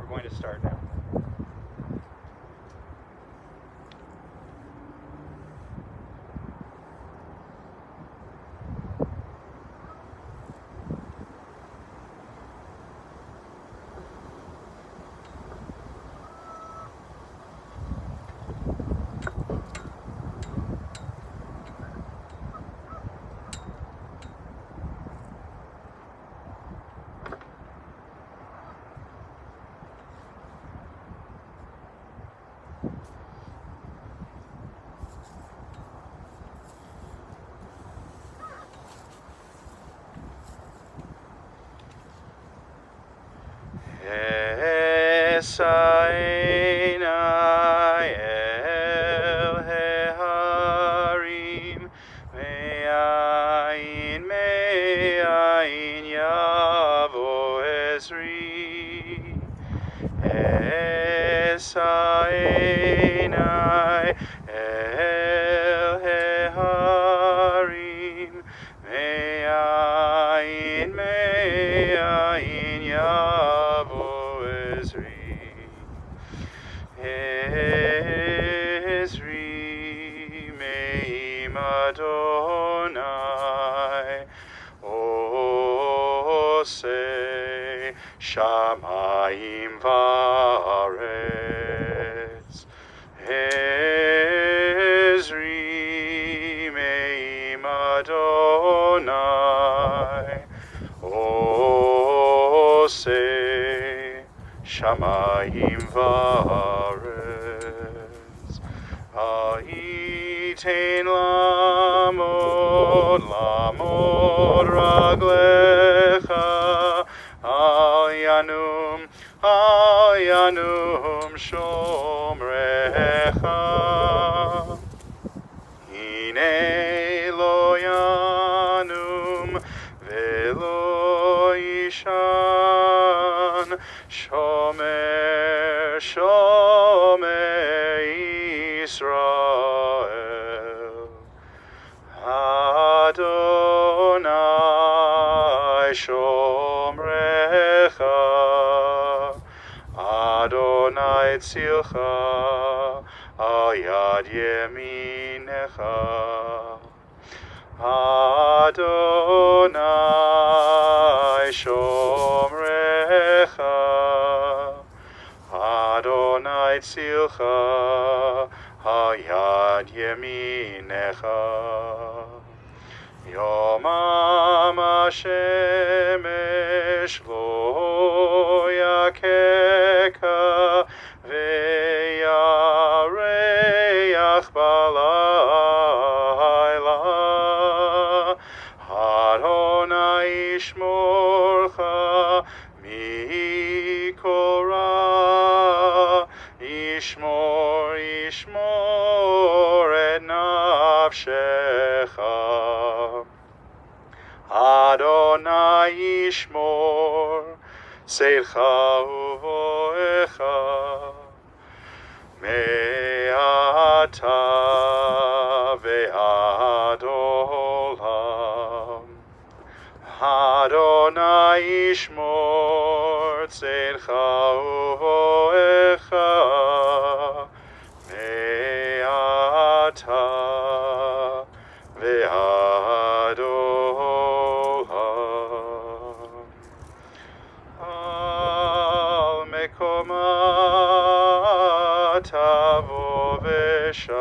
going to start now. Esaina el heharim me'ayin yavo esri Esaina el heharim me'ayin yavo Ezri me'im Adonai Osei Shamayim Va'aretz Ezri me'im Adonai Osei Shamayim Va'aretz Ha'itein lamod raglecha Al yanum shomrecha Hine lo yanum velo yishan Shomer Israel Adonai Shomrecha Adonai Tzilcha Al Yad Yeminecha Adonai Shomrecha Adonai Tzilcha Hayad Yeminecha Yomam HaShemesh Lo Yakeka Ve'yareach Balayla Adonai Yishmorcha Mikora Yishmor et nafshecha Adonai Yishmor Seilcha uvoecha Me'ata ve'ad olam Adonai Yishmor Seilcha uvoecha Me'ata ve'ad olam Al mekoma tavo v'shalom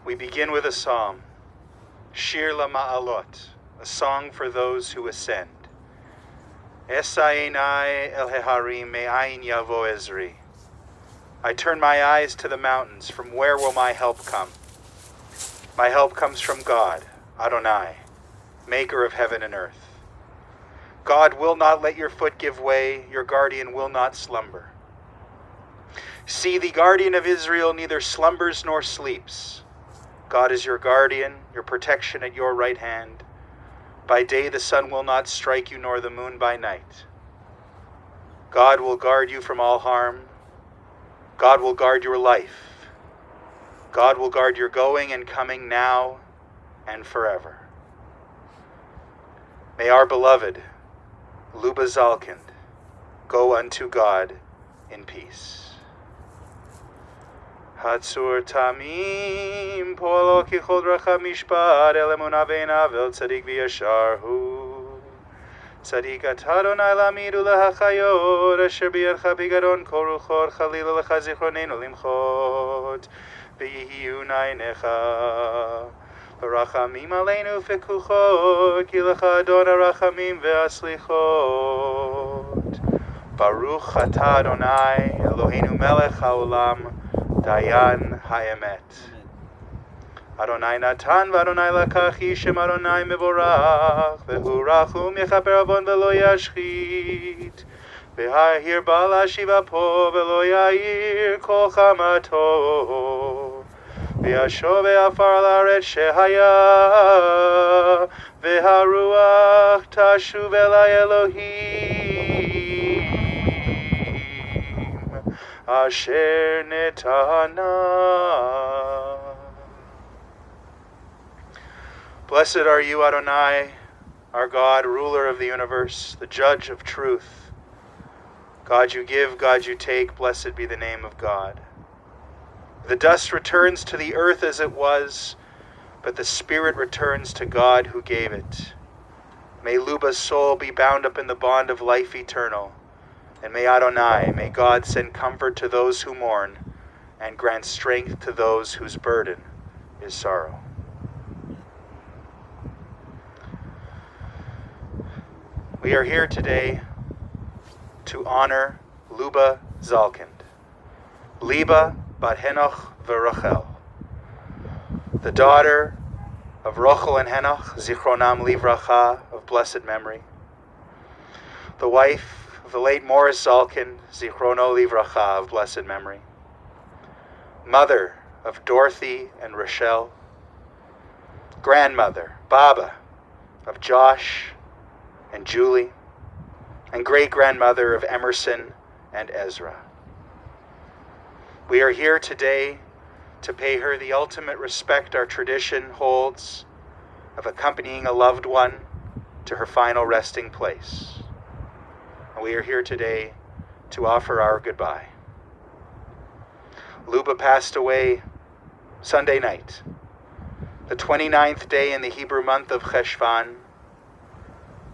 We begin with a psalm, Shir LaMa'alot, a song for those who ascend. Esa'enai el heharim me'ayin yavo ezri. I turn my eyes to the mountains. From where will my help come? My help comes from God, Adonai, maker of heaven and earth. God will not let your foot give way. Your guardian will not slumber. See, the guardian of Israel neither slumbers nor sleeps. God is your guardian, your protection at your right hand. By day the sun will not strike you, nor the moon by night. God will guard you from all harm. God will guard your life. God will guard your going and coming now and forever. May our beloved Luba Zalkind go unto God in peace. Hatzur tamim polo kichol racha mishpat el emunah ve'einav el tzadik v'yashar hu. Tzadik atah Adonai la'amid u'lehachayot asher biyadcha bigadon kol ruchot chalila lecha zichronenu limchot v'yihiyu na'einecha v'rachamim aleinu v'kuchot ki lecha Adon harachamim ve'aslichot. Baruch atah Adonai Eloheinu melech haolam Dayan Haemet. Adonai Natan v'Adonai Lakach Yishem Adonai Mevorach V'hu Rachum Yechaper Avon V'lo Yashchit V'ha'ir Ba'al Hashiva Po V'lo Ya'ir Kol Chamato V'yashov Ve'afar Al Haaretz Shehaya V'haruach Tashuv Elai Elohim Asher netana. Blessed are you, Adonai, our God, ruler of the universe, the judge of truth. God you give, God you take, blessed be the name of God. The dust returns to the earth as it was, but the spirit returns to God who gave it. May Luba's soul be bound up in the bond of life eternal. And may Adonai, may God send comfort to those who mourn and grant strength to those whose burden is sorrow. We are here today to honor Luba Zalkind, Liba bat Henoch v'Rachel, the daughter of Rochel and Henoch, Zichronam Livracha, of blessed memory, the wife of the late Morris Zalkind, Zichrono Livracha, of blessed memory, mother of Dorothy and Rochelle, grandmother, Baba, of Josh and Julie, and great-grandmother of Emerson and Ezra. We are here today to pay her the ultimate respect our tradition holds of accompanying a loved one to her final resting place. And we are here today to offer our goodbye. Luba passed away Sunday night, the 29th day in the Hebrew month of Cheshvan.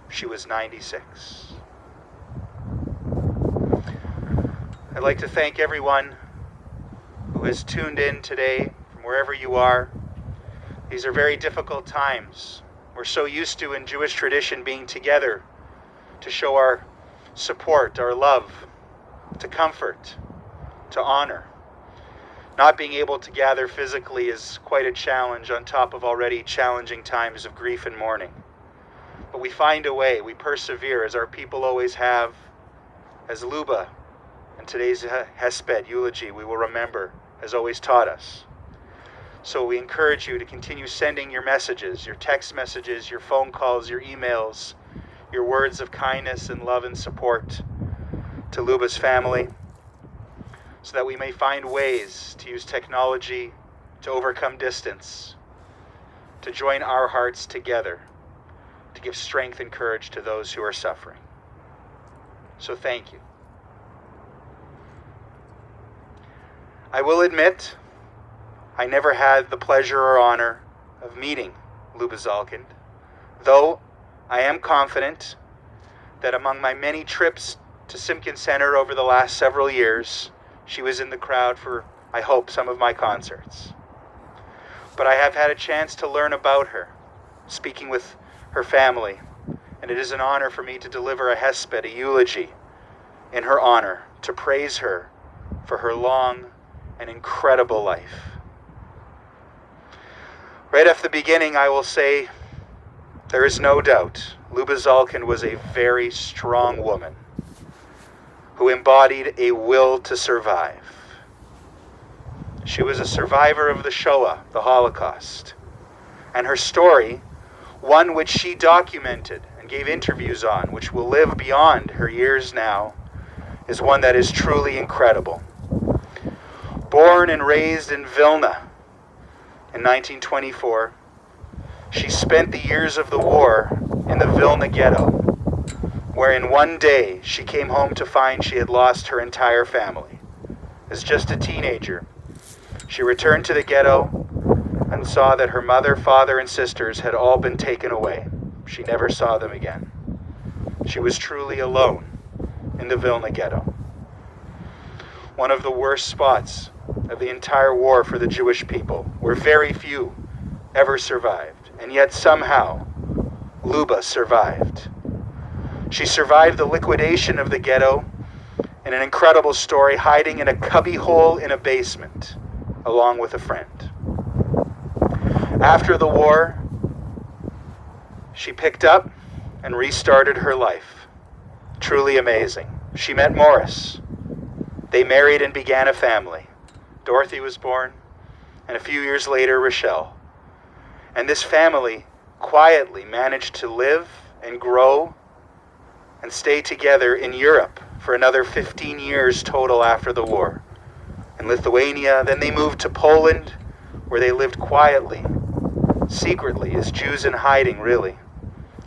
She was 96. I'd like to thank everyone who has tuned in today from wherever you are. These are very difficult times. We're so used to, in Jewish tradition, being together to show our support, our love, to comfort, to honor. Not being able to gather physically is quite a challenge on top of already challenging times of grief and mourning. But we find a way, we persevere, as our people always have, as Luba in today's Hesped eulogy we will remember has always taught us. So we encourage you to continue sending your messages, your text messages, your phone calls, your emails, your words of kindness and love and support to Luba's family, so that we may find ways to use technology to overcome distance, to join our hearts together, to give strength and courage to those who are suffering. So thank you. I will admit, I never had the pleasure or honor of meeting Luba Zalkind, though I am confident that among my many trips to Simkin Center over the last several years, she was in the crowd for, I hope, some of my concerts. but I have had a chance to learn about her, speaking with her family, and it is an honor for me to deliver a hesped, a eulogy, in her honor, to praise her for her long and incredible life. Right off the beginning, I will say, there is no doubt Luba Zalkind was a very strong woman who embodied a will to survive. She was a survivor of the Shoah, the Holocaust, and her story, one which she documented and gave interviews on, which will live beyond her years now, is one that is truly incredible. Born and raised in Vilna in 1924, she spent the years of the war in the Vilna ghetto, where in one day she came home to find she had lost her entire family. As just a teenager, she returned to the ghetto and saw that her mother, father, and sisters had all been taken away. She never saw them again. She was truly alone in the Vilna ghetto. One of the worst spots of the entire war for the Jewish people, where very few ever survived, and yet somehow Luba survived. She survived the liquidation of the ghetto in an incredible story, hiding in a cubby hole in a basement, along with a friend. After the war, she picked up and restarted her life. Truly amazing. She met Morris. They married and began a family. Dorothy was born, and a few years later, Rochelle. And this family quietly managed to live and grow and stay together in Europe for another 15 years total after the war. In Lithuania, then they moved to Poland, where they lived quietly, secretly, as Jews in hiding, really,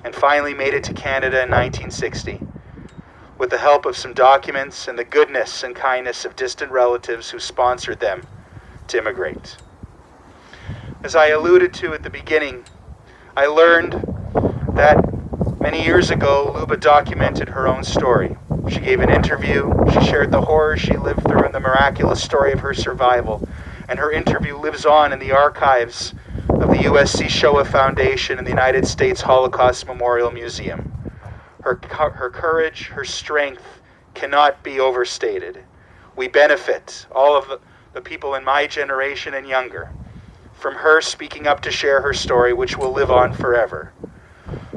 and finally made it to Canada in 1960, with the help of some documents and the goodness and kindness of distant relatives who sponsored them to immigrate. As I alluded to at the beginning, I learned that many years ago, Luba documented her own story. She gave an interview, she shared the horrors she lived through and the miraculous story of her survival, and her interview lives on in the archives of the USC Shoah Foundation and the United States Holocaust Memorial Museum. Her courage, her strength cannot be overstated. We benefit, all of the people in my generation and younger, from her speaking up to share her story, which will live on forever,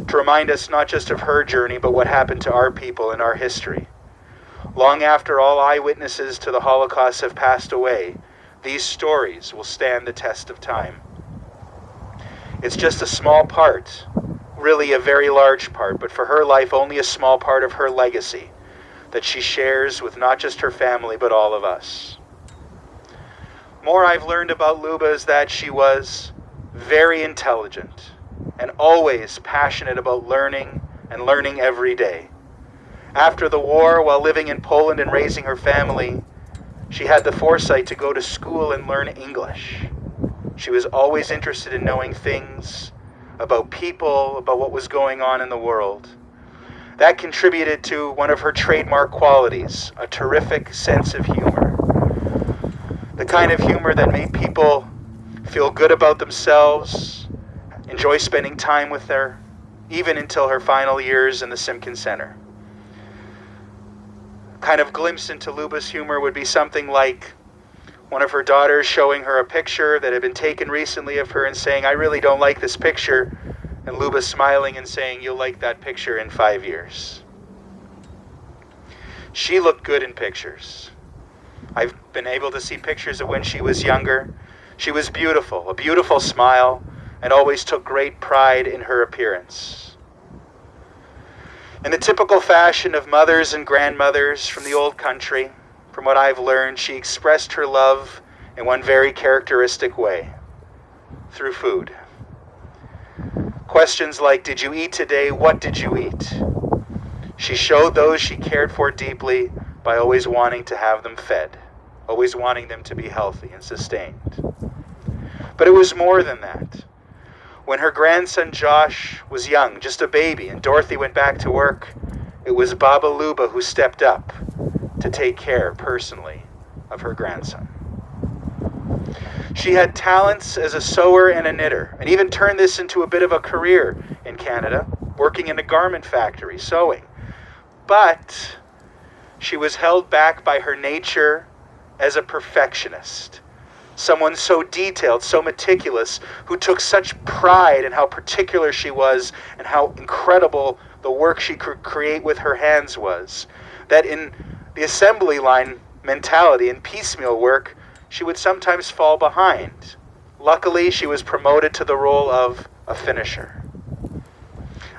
to remind us not just of her journey, but what happened to our people in our history. Long after all eyewitnesses to the Holocaust have passed away, these stories will stand the test of time. It's just a small part, really a very large part, but for her life only a small part of her legacy that she shares with not just her family, but all of us. More I've learned about Luba is that she was very intelligent and always passionate about learning and learning every day. After the war, while living in Poland and raising her family, she had the foresight to go to school and learn English. She was always interested in knowing things about people, about what was going on in the world. That contributed to one of her trademark qualities, a terrific sense of humor. The kind of humor that made people feel good about themselves, enjoy spending time with her, even until her final years in the Simpkins Center. A kind of glimpse into Luba's humor would be something like one of her daughters showing her a picture that had been taken recently of her and saying, "I really don't like this picture," and Luba smiling and saying, "You'll like that picture in 5 years." She looked good in pictures. I've been able to see pictures of when she was younger. She was beautiful, a beautiful smile, and always took great pride in her appearance. In the typical fashion of mothers and grandmothers from the old country, from what I've learned, she expressed her love in one very characteristic way, through food. Questions like, "Did you eat today? What did you eat?" She showed those she cared for deeply by always wanting to have them fed, always wanting them to be healthy and sustained. But it was more than that. When her grandson Josh was young, just a baby, and Dorothy went back to work, it was Baba Luba who stepped up to take care personally of her grandson. She had talents as a sewer and a knitter, and even turned this into a bit of a career in Canada, working in a garment factory, sewing. But she was held back by her nature as a perfectionist. Someone so detailed, so meticulous, who took such pride in how particular she was and how incredible the work she could create with her hands was, that in the assembly line mentality and piecemeal work, she would sometimes fall behind. Luckily, she was promoted to the role of a finisher.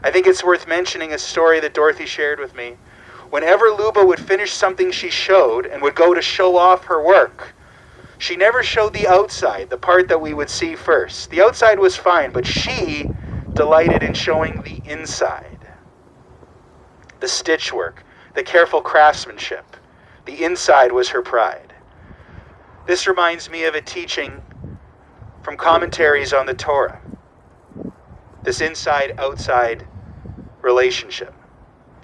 I think it's worth mentioning a story that Dorothy shared with me. Whenever Luba would finish something she showed and would go to show off her work, she never showed the outside, the part that we would see first. The outside was fine, but she delighted in showing the inside. The stitch work, the careful craftsmanship. The inside was her pride. This reminds me of a teaching from commentaries on the Torah. This inside-outside relationship.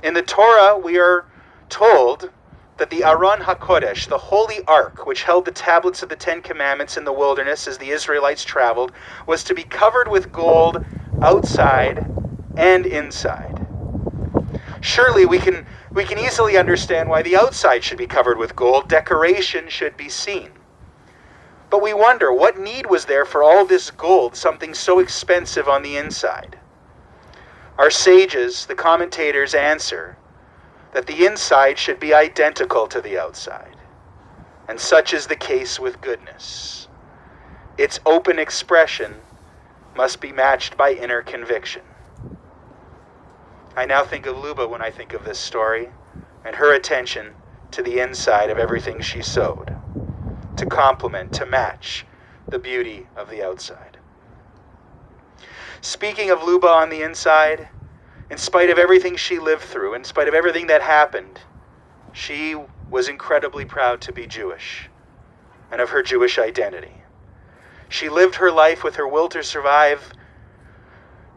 In the Torah, we are told that the Aron HaKodesh, the Holy Ark, which held the tablets of the Ten Commandments in the wilderness as the Israelites traveled, was to be covered with gold outside and inside. Surely we can easily understand why the outside should be covered with gold. Decoration should be seen. But we wonder, what need was there for all this gold, something so expensive on the inside? Our sages, the commentators, answer that the inside should be identical to the outside. And such is the case with goodness. Its open expression must be matched by inner conviction. I now think of Luba when I think of this story, and her attention to the inside of everything she sewed, to complement, to match the beauty of the outside. Speaking of Luba on the inside, in spite of everything she lived through, in spite of everything that happened, she was incredibly proud to be Jewish and of her Jewish identity. She lived her life with her will to survive,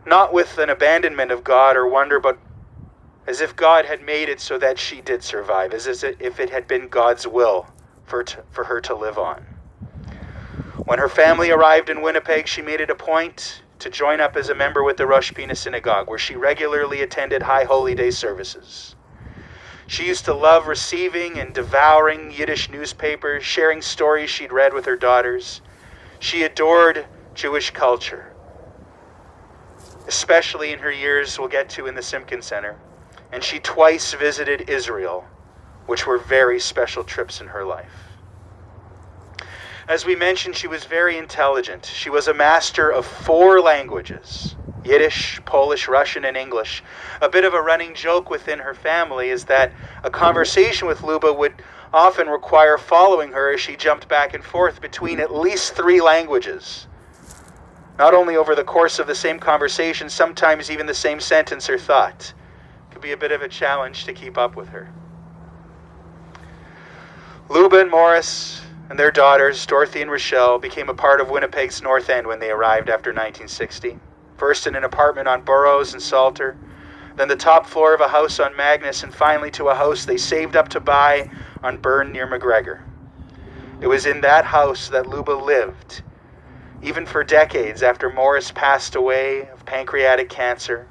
not with an abandonment of God or wonder, but as if God had made it so that she did survive, as if it had been God's will for her to live on. When her family arrived in Winnipeg, she made it a point to join up as a member with the Rosh Pina Synagogue, where she regularly attended High Holy Day services. She used to love receiving and devouring Yiddish newspapers, sharing stories she'd read with her daughters. She adored Jewish culture, especially in her years we'll get to in the Simkin Center. And she twice visited Israel, which were very special trips in her life. As we mentioned, she was very intelligent. She was a master of 4 languages: Yiddish, Polish, Russian, and English. A bit of a running joke within her family is that a conversation with Luba would often require following her as she jumped back and forth between at least 3 languages. Not only over the course of the same conversation, sometimes even the same sentence or thought. It could be a bit of a challenge to keep up with her. Luba and Morris and their daughters, Dorothy and Rochelle, became a part of Winnipeg's North End when they arrived after 1960. First in an apartment on Burroughs and Salter, then the top floor of a house on Magnus, and finally to a house they saved up to buy on Burn near McGregor. It was in that house that Luba lived, even for decades after Morris passed away of pancreatic cancer.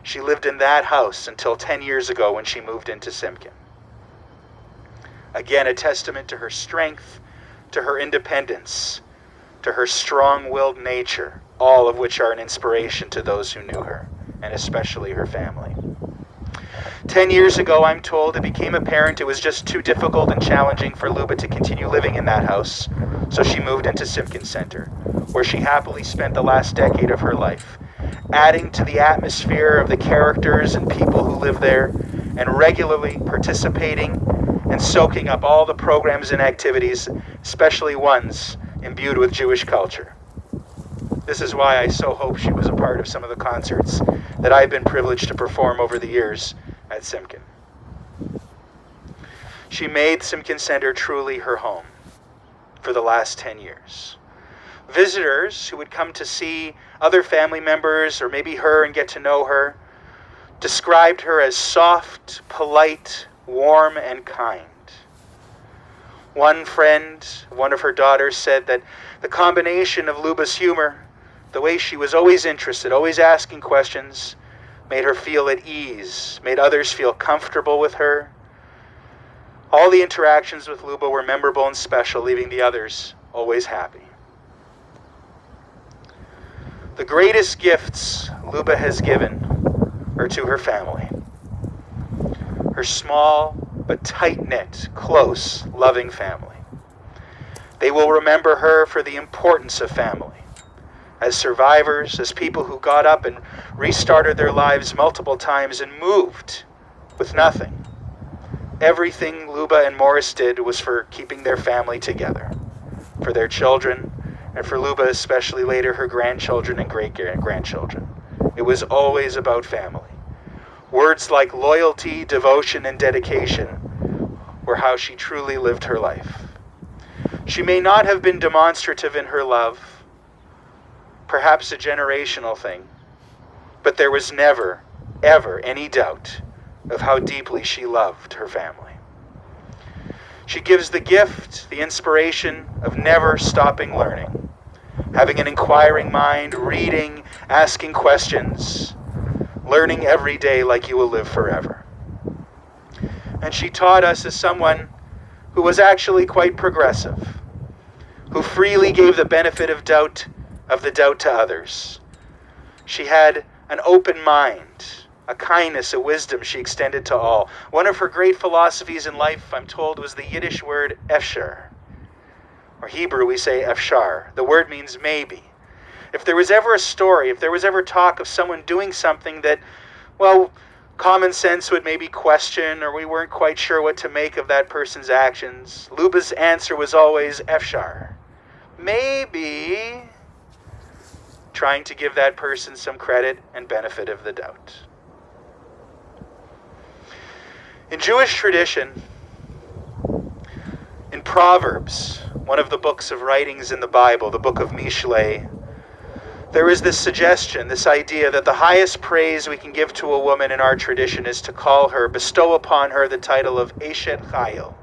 She lived in that house until 10 years ago when she moved into Simkin. Again, a testament to her strength, to her independence, to her strong-willed nature, all of which are an inspiration to those who knew her, and especially her family. 10 years ago, I'm told, it became apparent it was just too difficult and challenging for Luba to continue living in that house, so she moved into Simkin Center, where she happily spent the last decade of her life, adding to the atmosphere of the characters and people who live there, and regularly participating and soaking up all the programs and activities, especially ones imbued with Jewish culture. This is why I so hope she was a part of some of the concerts that I've been privileged to perform over the years at Simkin. She made Simkin Center truly her home for the last 10 years. Visitors who would come to see other family members or maybe her and get to know her described her as soft, polite, warm, and kind. One friend, one of her daughters, said that the combination of Luba's humor, the way she was always interested, always asking questions, made her feel at ease, made others feel comfortable with her. All the interactions with Luba were memorable and special, leaving the others always happy. The greatest gifts Luba has given are to her family. Her small but tight-knit, close, loving family. They will remember her for the importance of family. As survivors, as people who got up and restarted their lives multiple times and moved with nothing. Everything Luba and Morris did was for keeping their family together, for their children, and for Luba especially later, her grandchildren and great-grandchildren. It was always about family. Words like loyalty, devotion, and dedication were how she truly lived her life. She may not have been demonstrative in her love, perhaps a generational thing, but there was never, ever any doubt of how deeply she loved her family. She gives the gift, the inspiration of never stopping learning, having an inquiring mind, reading, asking questions, learning every day like you will live forever. And she taught us as someone who was actually quite progressive, who freely gave the benefit of the doubt to others. She had an open mind, a kindness, a wisdom she extended to all. One of her great philosophies in life, I'm told, was the Yiddish word efshar. Or Hebrew, we say efshar. The word means maybe. If there was ever a story, if there was ever talk of someone doing something that, well, common sense would maybe question, or we weren't quite sure what to make of that person's actions, Luba's answer was always efshar. Maybe, trying to give that person some credit and benefit of the doubt. In Jewish tradition, in Proverbs, one of the books of writings in the Bible, the Book of Mishlei, there is this suggestion, this idea that the highest praise we can give to a woman in our tradition is to call her, bestow upon her the title of Eshet Chayil,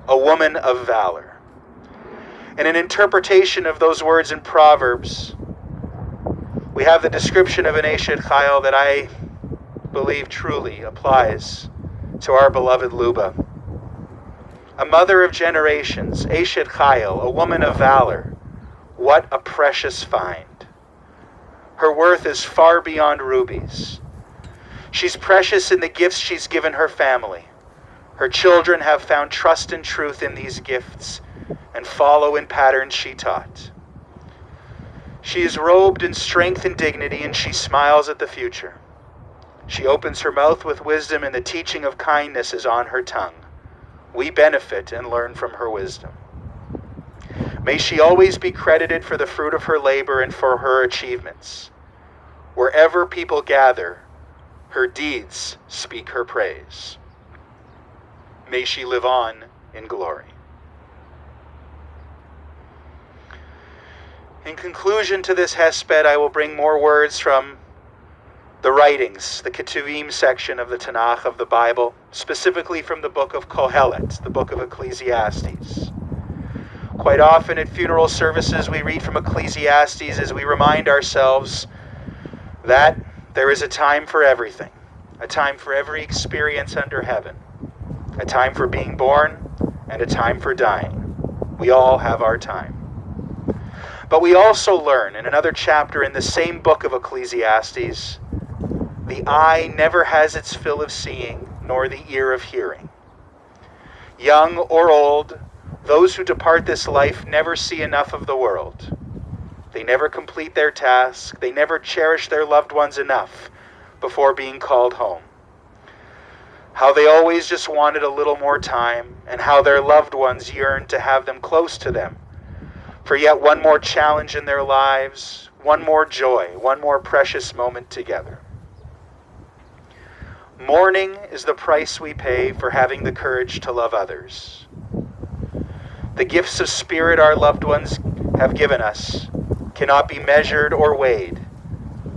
a woman of valor. In an interpretation of those words in Proverbs, we have the description of an Eshet Chayil that I believe truly applies to our beloved Luba. A mother of generations, Eshet Chayil, a woman of valor. What a precious find. Her worth is far beyond rubies. She's precious in the gifts she's given her family. Her children have found trust and truth in these gifts and follow in patterns she taught. She is robed in strength and dignity, and she smiles at the future. She opens her mouth with wisdom, and the teaching of kindness is on her tongue. We benefit and learn from her wisdom. May she always be credited for the fruit of her labor and for her achievements. Wherever people gather, her deeds speak her praise. May she live on in glory. In conclusion to this hesped, I will bring more words from the writings, the Ketuvim section of the Tanakh of the Bible, specifically from the Book of Kohelet, the Book of Ecclesiastes. Quite often at funeral services we read from Ecclesiastes as we remind ourselves that there is a time for everything, a time for every experience under heaven, a time for being born and a time for dying. We all have our time. But we also learn in another chapter in the same book of Ecclesiastes, the eye never has its fill of seeing, nor the ear of hearing. Young or old, those who depart this life never see enough of the world. They never complete their task. They never cherish their loved ones enough before being called home. How they always just wanted a little more time, and how their loved ones yearned to have them close to them for yet one more challenge in their lives, one more joy, one more precious moment together. Mourning is the price we pay for having the courage to love others. The gifts of spirit our loved ones have given us cannot be measured or weighed,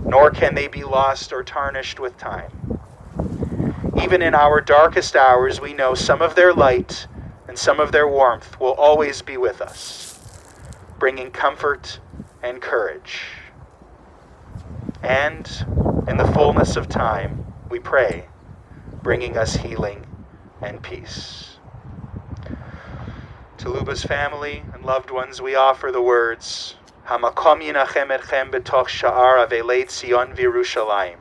nor can they be lost or tarnished with time. Even in our darkest hours, we know some of their light and and some of their warmth will always be with us, bringing comfort and courage. And in the fullness of time, we pray, bringing us healing and peace. To Luba's family and loved ones, we offer the words, Hamakom yinachem etchem b'toch sha'ar avelei Tzion v'Yerushalayim.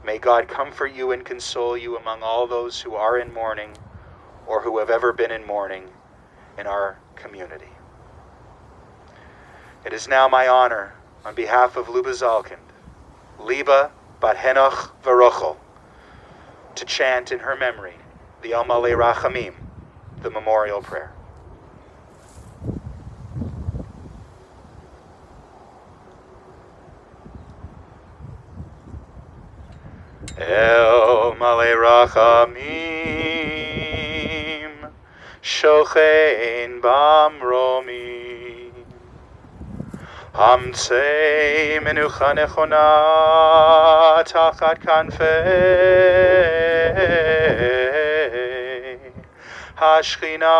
May God comfort you and console you among all those who are in mourning or who have ever been in mourning in our community. It is now my honor, on behalf of Luba Zalkind, Liba bat Henoch v'Rochel, to chant in her memory the El Malei Rachamim, the memorial prayer. El Malei Rachamim, Shochein Bamromim, Hamtzei Menucha Nechona Tachat Kanfei Hashchina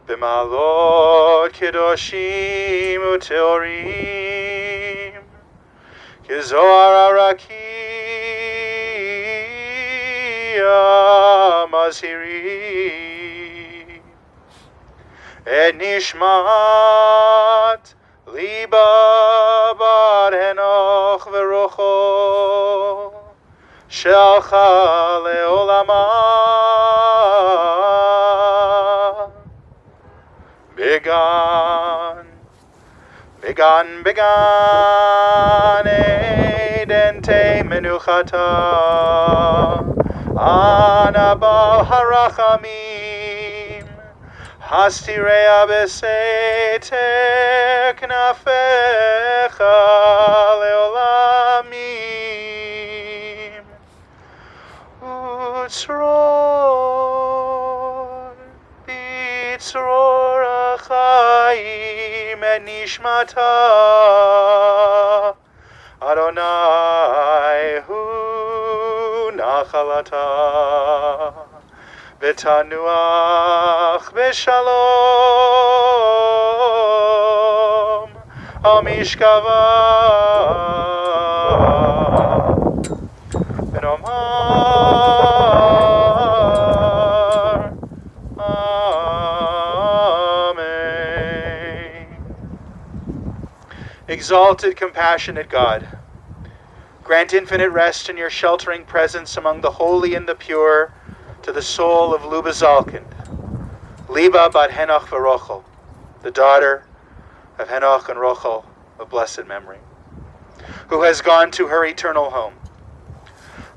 B'malot Kedoshim Uteorim Kizohar Arakia Mazhiri Et Nishmat Liba bat Henoch v'Rochel Shalcha le'olama Began Eidente Menuchata Anabal Harachamim Hastirea Besete Knafecha Leolamim Utzror Bitzror Achaim Et Nishmata Adonai Hu Nachalata V'tanuach b'shalom al mishkava v'nomar Amen. Exalted, compassionate God, grant infinite rest in your sheltering presence among the holy and the pure to the soul of Luba Zalkind, Liba bat Henoch v'Rochel, the daughter of Henoch and Rochel of blessed memory, who has gone to her eternal home.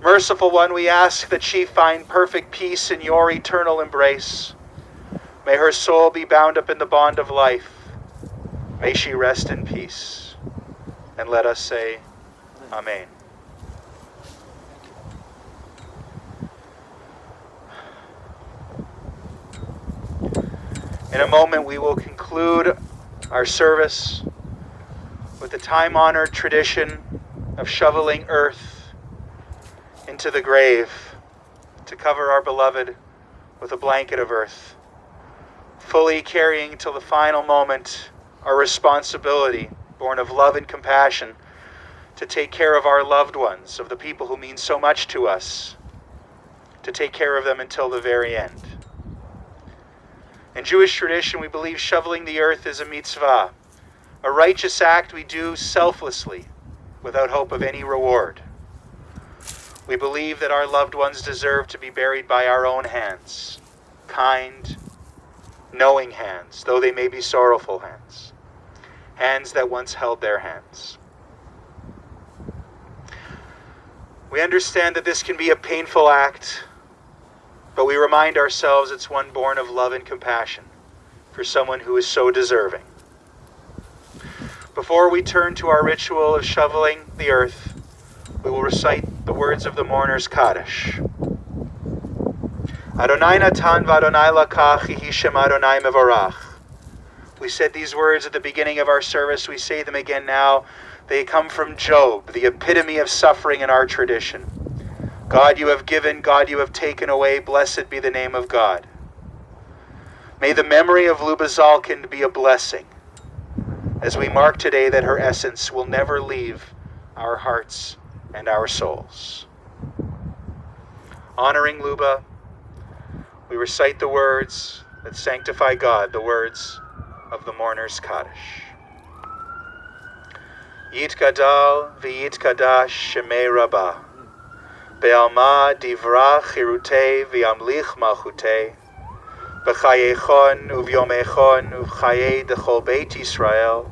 Merciful One, we ask that she find perfect peace in your eternal embrace. May her soul be bound up in the bond of life. May she rest in peace. And let us say, Amen. In a moment, we will conclude our service with the time-honored tradition of shoveling earth into the grave to cover our beloved with a blanket of earth, fully carrying till the final moment our responsibility, born of love and compassion, to take care of our loved ones, of the people who mean so much to us, to take care of them until the very end. In Jewish tradition, we believe shoveling the earth is a mitzvah, a righteous act we do selflessly, without hope of any reward. We believe that our loved ones deserve to be buried by our own hands, kind, knowing hands, though they may be sorrowful hands, hands that once held their hands. We understand that this can be a painful act, but we remind ourselves it's one born of love and compassion for someone who is so deserving. Before we turn to our ritual of shoveling the earth, we will recite the words of the mourner's Kaddish. Adonai natan v'Adonai lakach, yehi shem Adonai mevorach. We said these words at the beginning of our service. We say them again now. They come from Job, the epitome of suffering in our tradition. God you have given, God you have taken away, blessed be the name of God. May the memory of Luba Zalkind be a blessing as we mark today that her essence will never leave our hearts and our souls. Honoring Luba, we recite the words that sanctify God, the words of the mourner's Kaddish. Yitgadal v'yitkadash shemei Rabbah, be'alma divra chirutei v'yamlich malchutei, b'chayechon uvyomechon uv'chayei dechol beit Yisrael,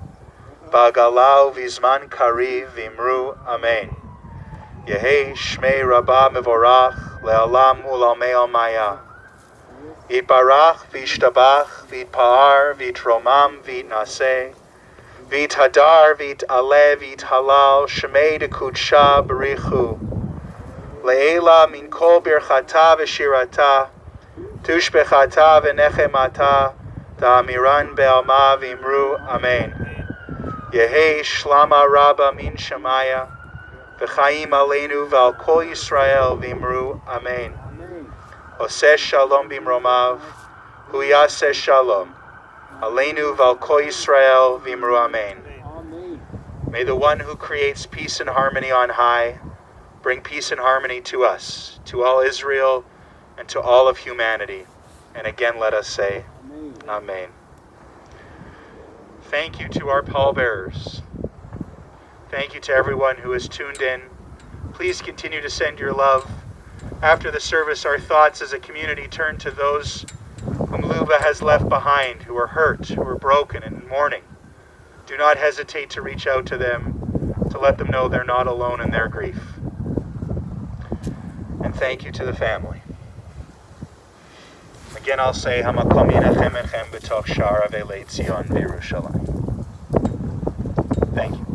ba'galau v'zman kariv v'imru Amen. Yehei shmei Rabbah mevorach le'alam u'lamei almaya. Yitbarach v'yishtabach v'yitpa'ar v'yitromam v'yitnaseh, v'yithadar v'yit'aleh v'yithalal shemei dekudsha b'richu. Le'ela min kol birchata v'shirata, tushbechata v'nechemata, ta'amiran be'alma v'imru Amen. Yehei shlama rabba min shemaya, v'chaim aleinu v'al kol Yisrael v'imru Amen. Oseh shalom bimromav, hu yaseh shalom, aleinu v'al kol Yisrael v'imru Amen. May the one who creates peace and harmony on high bring peace and harmony to us, to all Israel, and to all of humanity. And again, let us say, Amen. Thank you to our pallbearers. Thank you to everyone who has tuned in. Please continue to send your love. After the service, our thoughts as a community turn to those whom Luba has left behind, who are hurt, who are broken and mourning. Do not hesitate to reach out to them, to let them know they're not alone in their grief. And thank you to the family. Again, I'll say, Hamakom yinachem etchem b'toch sha'ar Avei Tzion v'Yerushalayim. Thank you.